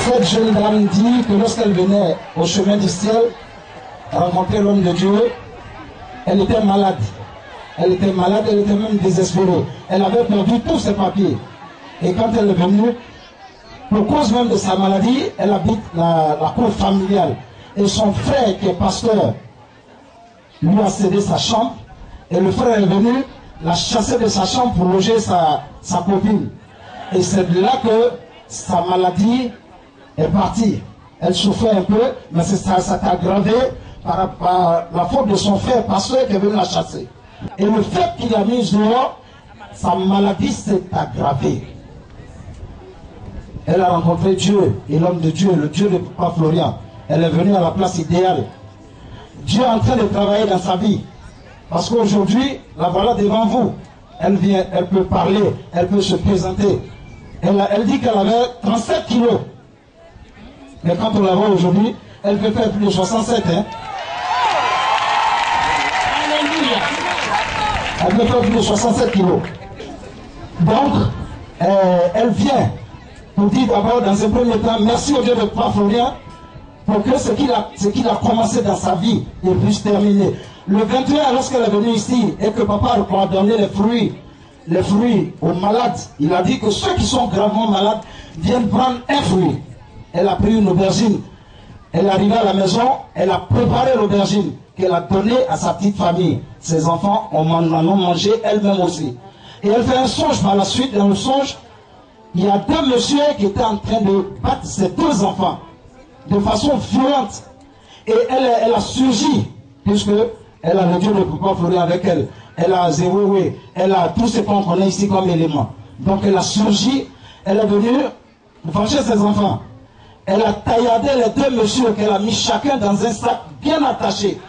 Cette jeune dame dit que lorsqu'elle venait au chemin du ciel rencontrer l'homme de Dieu, elle était malade. Elle était malade, elle était même désespérée. Elle avait perdu tous ses papiers. Et quand elle est venue, pour cause même de sa maladie, elle habite la cour familiale. Et son frère, qui est pasteur, lui a cédé sa chambre. Et le frère est venu la chasser de sa chambre pour loger sa copine. Et c'est là que sa maladie est partie. Elle souffrait un peu, mais ça s'est aggravé par la faute de son frère pasteur qui est venu la chasser. Et le fait qu'il a mis dehors, sa maladie s'est aggravée. Elle a rencontré Dieu et l'homme de Dieu, le Dieu de Papa Florian. Elle est venue à la place idéale. Dieu est en train de travailler dans sa vie. Parce qu'aujourd'hui, la voilà devant vous. Elle vient, elle peut parler, elle peut se présenter. Elle dit qu'elle avait 37 kilos. Mais quand on la voit aujourd'hui, elle peut faire plus de 67. Hein? Elle peut faire plus de 67 kilos. Donc, elle vient pour dire d'abord, dans un premier temps, merci au Dieu de Papa Florian pour que ce qu'il a commencé dans sa vie, il puisse terminer. Le 21, lorsqu'elle est venue ici et que Papa a donné les fruits aux malades, il a dit que ceux qui sont gravement malades viennent prendre un fruit. Elle a pris une aubergine. Elle est arrivée à la maison, elle a préparé l'aubergine qu'elle a donnée à sa petite famille. Ses enfants en ont mangé, elle-même aussi. Et elle fait un songe par la suite. Dans le songe, il y a deux messieurs qui étaient en train de battre ses deux enfants de façon violente. Et elle a surgi, puisque elle a le Dieu de Papa Florian avec elle. Elle a Zéroué, elle a tout ce qu'on connaît ici comme élément. Donc elle a surgi, elle est venue venger ses enfants. Elle a tailladé les deux messieurs qu'elle a mis chacun dans un sac bien attaché.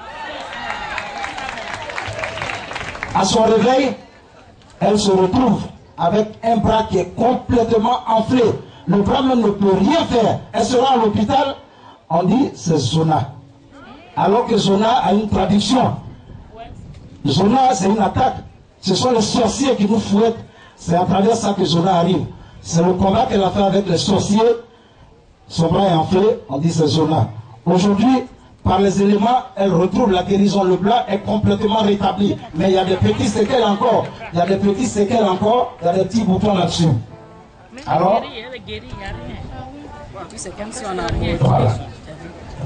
À son réveil, elle se retrouve avec un bras qui est complètement enflé. Le bras même ne peut rien faire. Elle sera à l'hôpital, on dit c'est Zona. Alors que Zona a une traduction. Zona, c'est une attaque. Ce sont les sorciers qui nous fouettent. C'est à travers ça que Zona arrive. C'est le combat qu'elle a fait avec les sorciers. Son bras est enflé, on dit c'est Zona. Aujourd'hui, par les éléments, elle retrouve la guérison. Le blanc est complètement rétabli. Mais il y a des petits séquelles encore. Il y a des petits séquelles encore. Il y a des petits boutons là-dessus. Alors, voilà.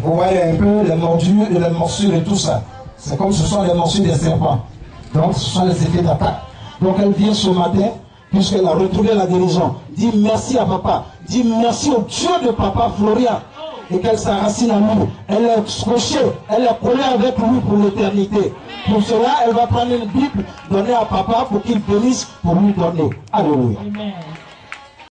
Vous voyez un peu les mordures et les morsures et tout ça. C'est comme ce sont les morsures des serpents. Donc ce sont les effets d'attaque. Donc elle vient ce matin, puisqu'elle a retrouvé la guérison. Dis merci à Papa. Dis merci au Dieu de Papa Florian. Et qu'elle s'enracine à nous. Elle est scotchée, elle est collée avec lui pour l'éternité. Pour cela, elle va prendre une Bible, donner à Papa pour qu'il bénisse, pour lui donner. Alléluia. Amen.